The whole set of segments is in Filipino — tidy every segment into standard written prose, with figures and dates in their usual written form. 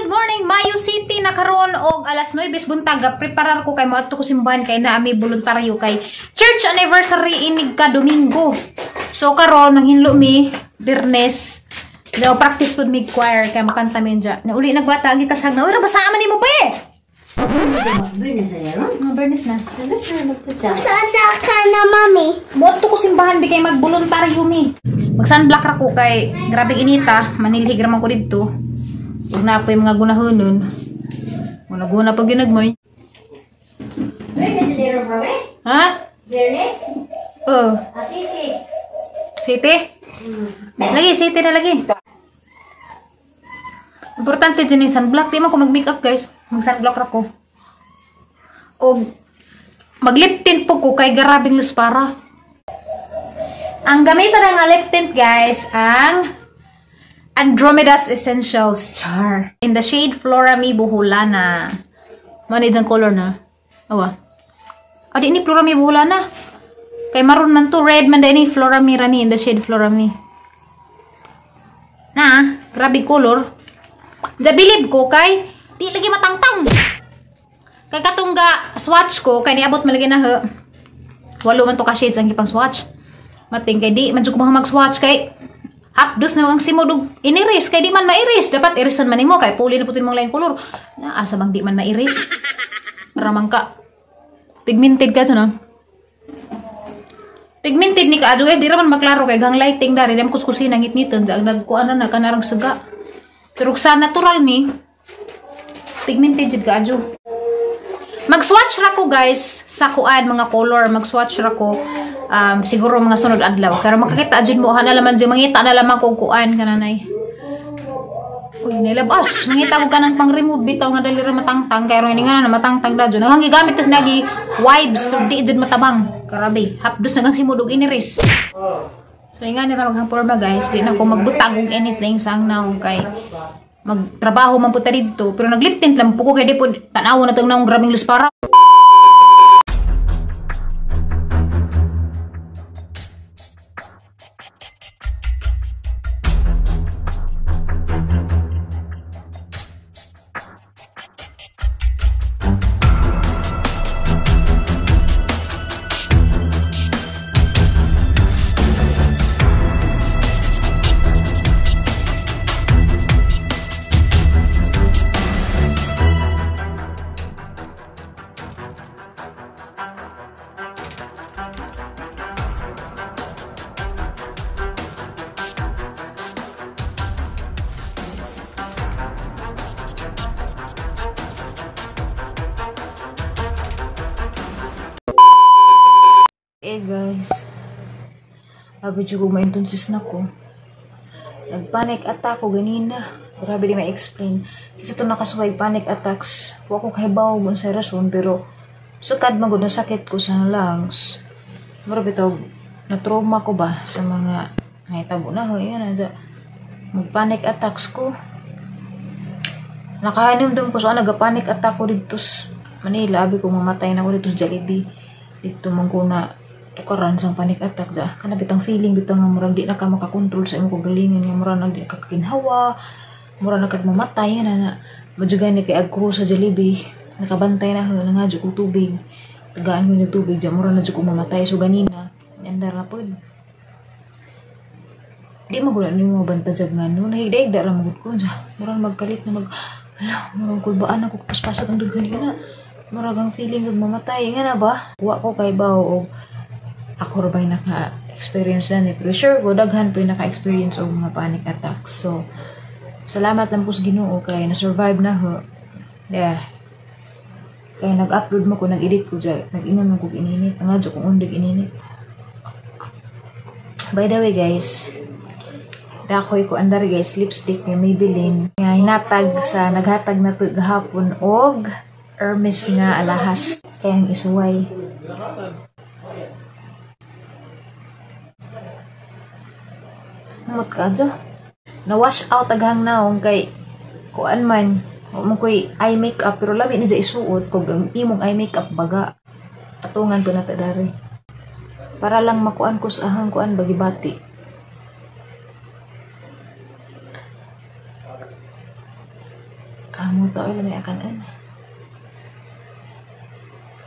good morning, Mayo City na karon og alas 9 buntag preparar ko kay moadto ko simbahan kay naa mi voluntaryo kay church anniversary inig ka Domingo. So karon nanghinlo mi Biyernes. Daw practice pud mi choir kay makanta mi dya. Na uli nagbata agi ka siya na. Ora basa man nimo pa eh. Bernis na yan? Bernis na. Saan ka na, mami? Moadto ko simbahan bi kay mag-voluntaryo mi. Mag-sunblock ra ko kay grabe inita, manilhig ra man ko didto. Huwag na po yung mga gunahunon. Guna-guna pag ginagmoy. Ha? Oo. City? Lagi, city na lagi. Importante dyan yung sunblock. Di man ko mag-makeup guys. Mag-sunblock ra ko. O mag-lip tint po ko kay garabing luspara. Ang gamitan ng lip tint guys, ang Andromeda's Essentials Char. In the shade Florami Buhulana. Manid ang color na. Awa. Adi ni Florami Buhulana. Kay maroon man to. Red man din ni Florami Rani. In the shade Florami. Na. Grabe color. Dabilib ko kay. Di lagi matangtang. Kay katungga swatch ko. Kay niabot malagi na he. Walo man to ka shades ang ipang swatch. Mating kay di. Madyo ko mga mag-swatch kay. Hapdos na mga simodog iniris kay di man mairis dapat irisan man nimo kay puli na putin mong laing kolor na asa bang di man mairis ramang ka pigmented ka to no pigmented ni ka adyo di ra man maklaro kay gang lighting dari dem kuskusin ngit-ngiton ang nagkuan na kanarang suga pero sa natural ni pigmented jud ka adyo mag-swatch ra ko guys sa kuan mga color mag-swatch ra ko siguro mga sunod adlaw pero makakita jud mo na laman jud mangita na lamang kung kuan kananay uy nilabas mangita ko kanang pang-remove bitaw nga dali ra matangtang kay ron nga na matangtang da jud nang gigamit tas nagi wipes so di jud matabang karabi hapdos nagang simudog iniris so nga ni ra maghang porma guys di na ko magbutang og anything sang now kay magtrabaho man puta didto pero naglip tint lang po ko kay di po tanaw na tong nang grabing luspara. Guys, abi juga ma-intensis na ko. Nag-panic attack ko ganina. Grabe di ma-explain. Kasi ito nakasuway panic attacks. Huwag ko kahibaw kung sa rason. Pero sakad magod na sakit ko sa lungs. Grabe ito. Na-trauma ko ba sa mga naitabo na ho. Yan na. Mag-panic attacks ko. Nakahanimdum ko saan nag-panic attack ko dito sa Manila. Abi ko mamatay na ko dito sa Jollibee. Dito man ko na tukaran sang panic attack ja kana bitang feeling bitang nga murag di na ka makakontrol sa imong kagalingan nga murag na di ka kakinhawa murag na kad mamatay na madjugan ni kay agko sa Jollibee nakabantay na nga jud ko tubig tagaan mo yung tubig ja murag na jud ko mamatay so ganina andar na pod di magula ni mo bantay jag ngano nahigda ra magud ko ja murag magkalit na murag kulbaan ako paspasag ang dugan na murag ang feeling ng mamatay nga na ba wa ko kay baw og ako rabay naka-experience na ni pero sure ko daghan po yung naka-experience o mga panic attacks so salamat lang po sa Ginoo kay na-survive na ho yeah kaya nag-upload mo ko nag-edit ko dyan nag-inom mo ko ininit nga dyan kung undig ininit by the way guys dakoy ko andar guys lipstick ni Maybelline nga hinatag sa naghatag na to gahapon og Hermes nga alahas kaya ang isuway mut ka dyan. Na-wash out aghang naong kay kuan man. Mo ko'y eye makeup pero labi ni sa isuot kung imong eye makeup baga. Patungan po na dari. Para lang makuan ko sa ahang kuan bagibati. Amo to ay lamay akan ana.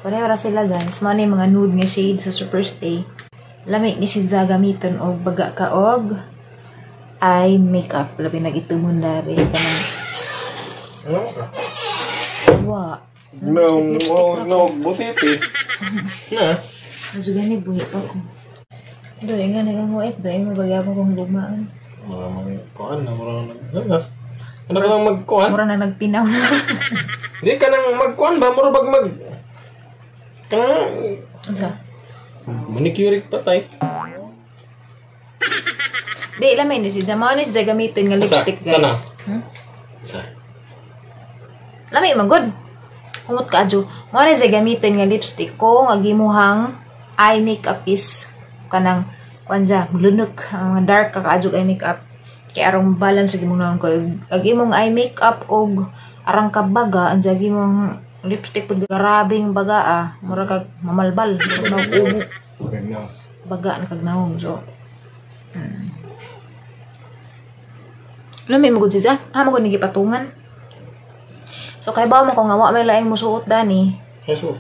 Pareho ra sila guys. Mao ni mga nude nga shade sa Superstay. Lami ni siya gamiton og baga ka og eye makeup labi nagitumon dari kanang. Ano ka? Wa. No, butiti. Na. Juga ni buhi pa ko. Doy nga nang mo doy mo bagya ko kung gumaan. Mga kuan na mura nagnas. Ano ka nang magkuan? Mura na nagpinaw na. Di ka nang magkuan ba mura bag mag kanang Unsa? manicure patay. Di lamay ni si Jamanis sa gamitin nga lipstick guys. Kana? Hmm? Lamay man good. Humot ka adyo. Mo ni sa gamitin nga lipstick ko nga gimuhang eye makeup is kanang kuanja lunok dark ka adyo eye makeup. Kaya arong balance sa gimuhang ko ag imong eye makeup og arang kabaga anja gimong lipstick pud garabing baga mura kag mamalbal mura na ubo. Baga na kag naong so. Lamay magud siya. Magud ni gipatungan. So kay ba mo ko nga wa may laing musuot dani. Yeso.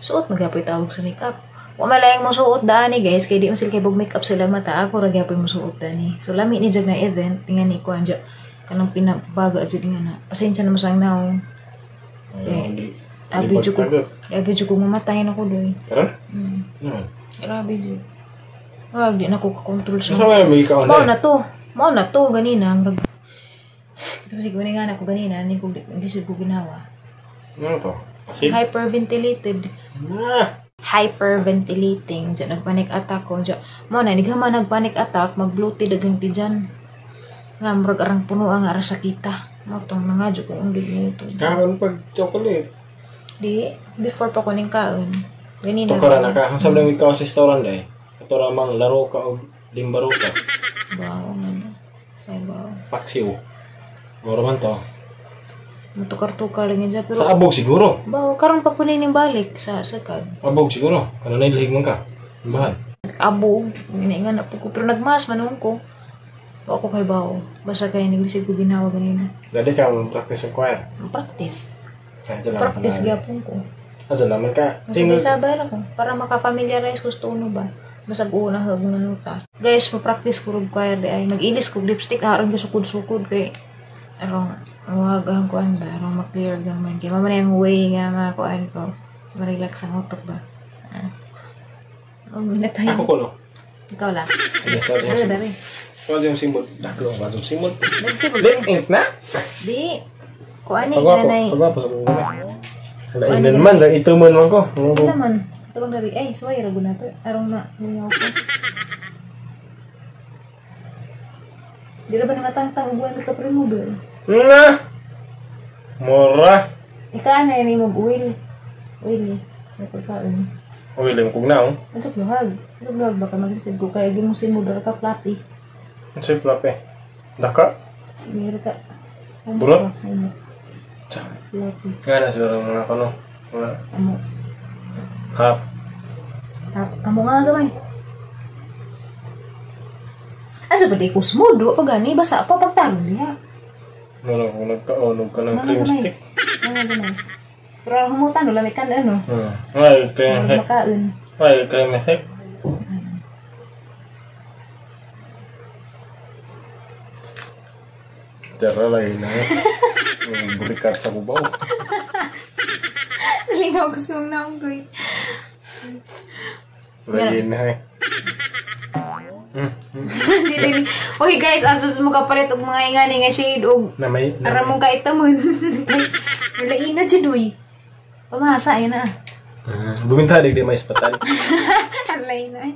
Suot magapoy tawag sa makeup. Wa may laing musuot dani guys kay di man sila kay bug makeup sila mata ako ra gyapon musuot dani. So lami ni jag na event tingan ni ko anja kanang pinabaga jud nga na. Pasensya na mo sang naong. Abi jud ko mamatay na ko doy. Karon? Grabe jud. Wag di na ko control sa. Sa may ka online. Mao na to ganina murag. Ito siguro nga na ko ganina ni ko di ko ginawa. Ano to? Kasi Hyperventilated. Hyperventilating. Diyan nagpanic attack ko. Mo na nigama nagpanic attack mag-bloated dagang ti dyan. Nga murag arang puno ang ara sakita. Mo tong nga jud ko undid nito. karon pag chocolate. Di before pa ko ning kaon. Ganina. To kara na ka. Ang sabi ng ikaw sa restaurant dai. Ito ramang laro ka o limbaro ka. Bawo man. Ay bawo. Paksiw. Mura man to. Matukar-tukar lang yan pero Sa abog siguro. bawo karon pa kunin ning balik sa sakad. Abog siguro. Kano na ilihig man ka. Bahan. Abog, hindi nga na po ko. Pero nagmas, manong ko. O ako kay bao. Basta kaya naglisig ko ginawa ganina. Dali ka practice ng choir. Practice. Ito lang. Practice gyapon ko. Ito naman ka. Masabay sabay ra ko. Para maka-familiarize ko sa tono ba. Basag una hag nga nuta. Guys, ma-practice ko rog choir di ay. Mag-ilis ko lipstick. Arang gisukod-sukod kay arong wag ang kuan ba. Arong ma-clear gaman. Kaya mamana yung way nga mga kuan ko. Ma-relax ang utok ba. Oh, minatay. Ako ko no. Ikaw lang. Sige, sa Dari, simbol. dari. Sa simbol. Daklo ang bagong simbol. Nagsibol. Lip ink na? Di. Kuan ni Pagwapo. nanay. Pagwapo sa mga. Kailan man. Ituman man ko. Ito naman. Ito bang dari. Ay, suway. Rago na to. Arong na. Ningaw ko. Di na ba nakatangtang ubuan ka primo doon? Na! Mura. Ika na yun yung mag-uwil. Uwil eh. May pagkain. Uy, lang kong naong. Ito luhag. Ito luhag. Baka mag-isip ko. Kaya gimusin mo doon ka flappy. Ang siplap eh. Daka? Mayroon ka. Burot? Ano? Flappy. Nga na sila mga kano. Mga Amo. hap. Amo nga gamay. Ano ba di ko smudo? Pag gani, basa pa pagtarong niya. Ano kung nagkaonog ka ng cream stick. Pero ang humutan, lamig ka na ano. Ay, cream stick. Makain. Ay, cream stick. Tara lang na eh. Burikat sa kubaw. Nalingaw ko sa mga naunggoy. Lagyan na eh. Okay guys, ang mo kapalit og mga ingani nga shade og Na may... ara mong kaitamon. Wala ina jud uy. Pamasa ayun na. Buminta di may ispatan. Alay na.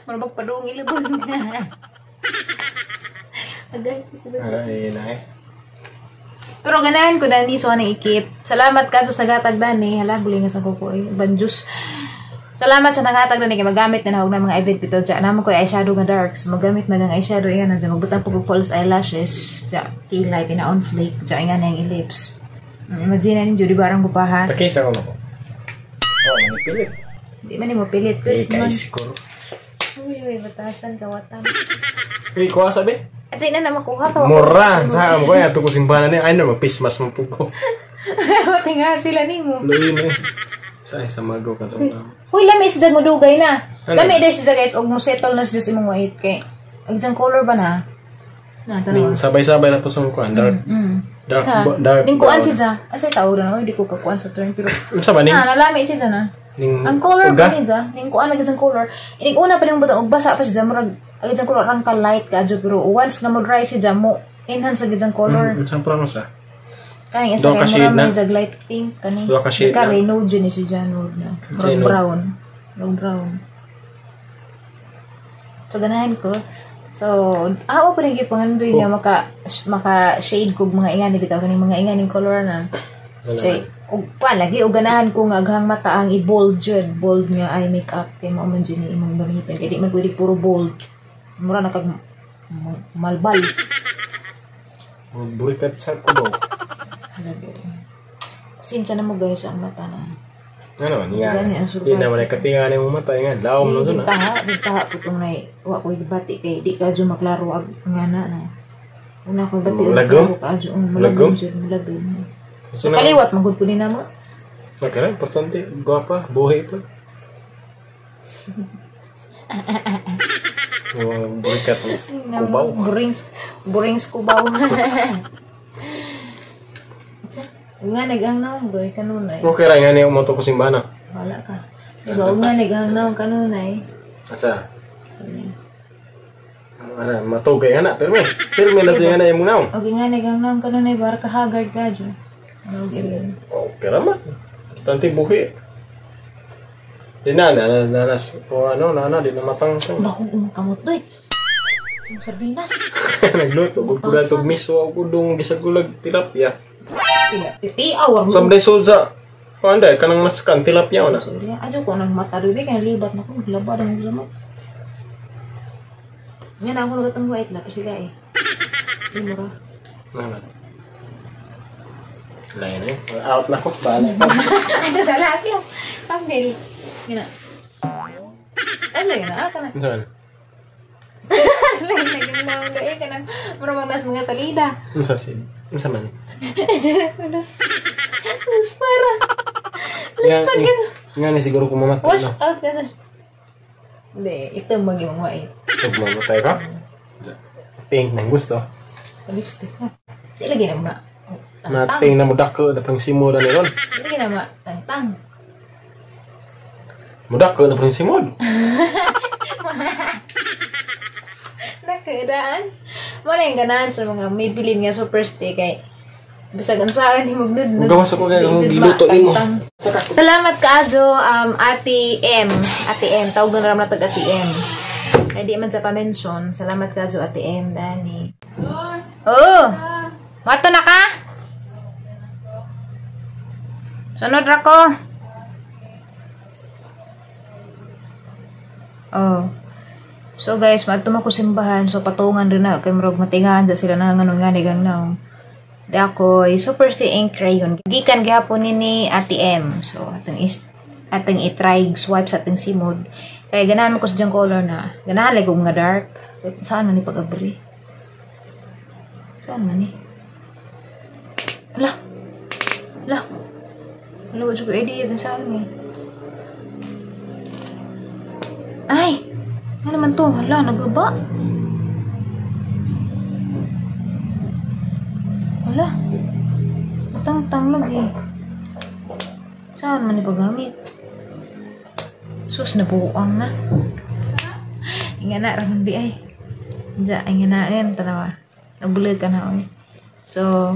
Marabag padung ilibon. Agay. Ay, na eh. Pero ganahan ko dani so anang ikip. Salamat ka sa nagatag dani. Hala buling nga sa kuko ay banjus. Salamat sa nagatag dani kay magamit na hawag na mga event bitaw dyan. Naman ko eyeshadow nga dark. So magamit na ng eyeshadow yan. Diyan magbutang po false eyelashes. Diyan kilay pina-on flake. Diyan nga na yung lips. Imagine na ninyo, di ba arang gupahan? Takisa ko na ko. Oh, manipilit. Di man mo pilit. Eh, guys, siguro. Uy, batasan, kawatan. Uy, kuha sabi? At na makuha ka. Mura. Saan ko yan. Ito ko simbahan niya. Ay na, mag-pismas mo po ko. Matinga sila ni mo. Luin eh. Sa magaw ka. Uy, lami si Jad mo dugay na. Ano? Lami dahil si Jad guys. Og mo settle na si Jad imong white kay. Ang color ba na? Na, tanawa. Sabay-sabay na po sa mga dark. Dark. Dark. Ning kuan si Jad. Asay tawag na. Hindi ko kakuan sa turn. Pero, Ano ba ning? nalami si Jad na. Ang color pa ni Jad. Ning kuan lagi sa color. Inig una pa ning buta. Og basa pa si Jad. Murag, agad sa color. Rang ka light ka. Pero once nga mo dry si Jad mo. Enhance agad sa color. Saan po lang sa? Kaning isa Dua ka kay shade mura na? may zag light pink kani. Dua ka shade Ka na? Renault dyan ni si Janod na. Sino? Brown. Brown. So ganahan ko. So, ako pa rin pangandoy nga maka shade kog mga ingani bitaw kaning mga inganing color na. Okay. Og pa lagi og ganahan ko nga aghang mata ang i-bold jud, bold nga eye makeup kay mao man jud ni imong gamiton. Kay di man pwede puro bold. Mura na kag malbal. Burikat sa kubo. Pasensya na mo guys ang mata na. Ano, niya. Gani ang survive. Di naman ay katingan yung mata. Nga, lawom na doon. Ditaha po itong wa ko ibati kay di ka dyan maklaro ag ngana na. Una ko ibati Malagom? malagom dyan, malagom. So kaliwat, magod po din na mo. Nagkara, importante. Guwapa, buhay pa. Burikat kubaw. Burings kubaw. Nga nag-angnaw boy kanunay. Okay ra nga niya umoto ko simbana. Wala ka. Diba, nga nag-angnaw kanunay. Asa? Ano, matugay nga na. Pero may natin nga na yung munaw. Okay nga nag-angnaw kanunay, bar ka haggard ka dyan. Ano gilin? Okay ra man. Importante buhay. Di na, nanas. O ano, di na matang. Bakong umakamot doy. Yung sardinas. Nagluto. Gulpulan itong miso. Ako dong gisagulag tilapia. Tiaw. Someday solza. Anday, kanang naskan tilapia na. Sorry, ajo ko nang mata doy kay libat na ko labad ang ulo mo. Yan ako nagatang white na kasi gay. Di mura. Naman. Lain eh. Out na ko. Bala. Ito sa lahat lang. Pamil. Gina. Ano yun? Ah, ka na. Saan? Lain na yung naong doon ka nang marumang nas mga salida. Saan man? Mas para. Lispad ka na. Nga ni siguro kumamatay. Wash out ka na. Hindi, ito ang mga yung white. Pag mamatay ka? Pink na gusto. Lipstick. Ilagay na mga. Nating na mudak ko na pang simod ni ron. Ilagay na mga. Tang-tang. Mudak ko na pang simod. Nakadaan. Wala yung ganahan sa mga may bilin nga super stay kay bisag ang saan ni magnudnud. Gawas ako kay ang giluto nimo. Salamat kaajo Ate M. Ate M tawag na ram na tag Ate M. Ay di man sa pa-mention. Salamat kaajo Ate M Dani. Oh. Mato na ka? Sunod ra ko. Oh. So guys, magtuma ko simbahan. So patungan rin na kay murag matingahan sa sila na nganong nga gangnaw. Dako ay super si ink crayon. Gikan gihapon ni Ate M. So atong i-try swipe sa atong simod. Kaya ganahan mo ko sa diyang color na. Ganahan like nga dark. Saan man ni pag-abri? Saan man ni? Ala. Ala. Ala, wala ko idea kung saan ni. Ay! Ano naman to? Hala, nagbaba. Wala. Matang-tang lagi. Saan man ipagamit? Sus, nabuang na. Inga na, ramang di ay. Diya, inga na yan. Tanawa. Nabulag ka na, oy. So,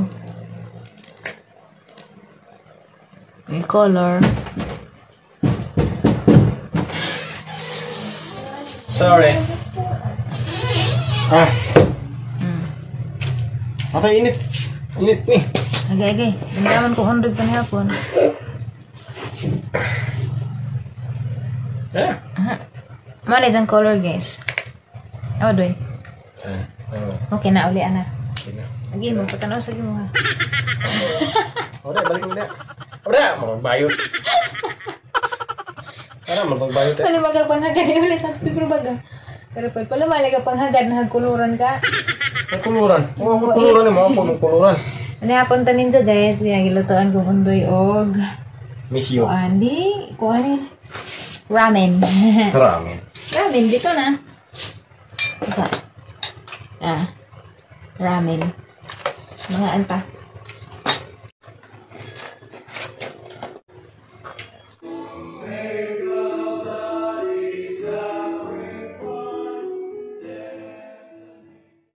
may color. Sorry. Matay init. Init ni. Agay. Damdaman ko undog ka hapon. Mali dyan color, guys. Ano doy? Okay na, uli na. Lagi mo, patanaw sa mo ha. Ora, balik mo na. Ora, magbayot. Ora, magbayot. Wala magagpanghagad. Uli sa pipro baga. Pero pala malaga panghagad na hagkuluran ka. Kuluran. Mga kuluran ni mga kuluran. Ano hapon tanin dyan guys, kaya gilutuan kong undoy og Misyo. kuan ni ramen. Ramen. Ramen dito na. Isa. Ramen. Mga anta.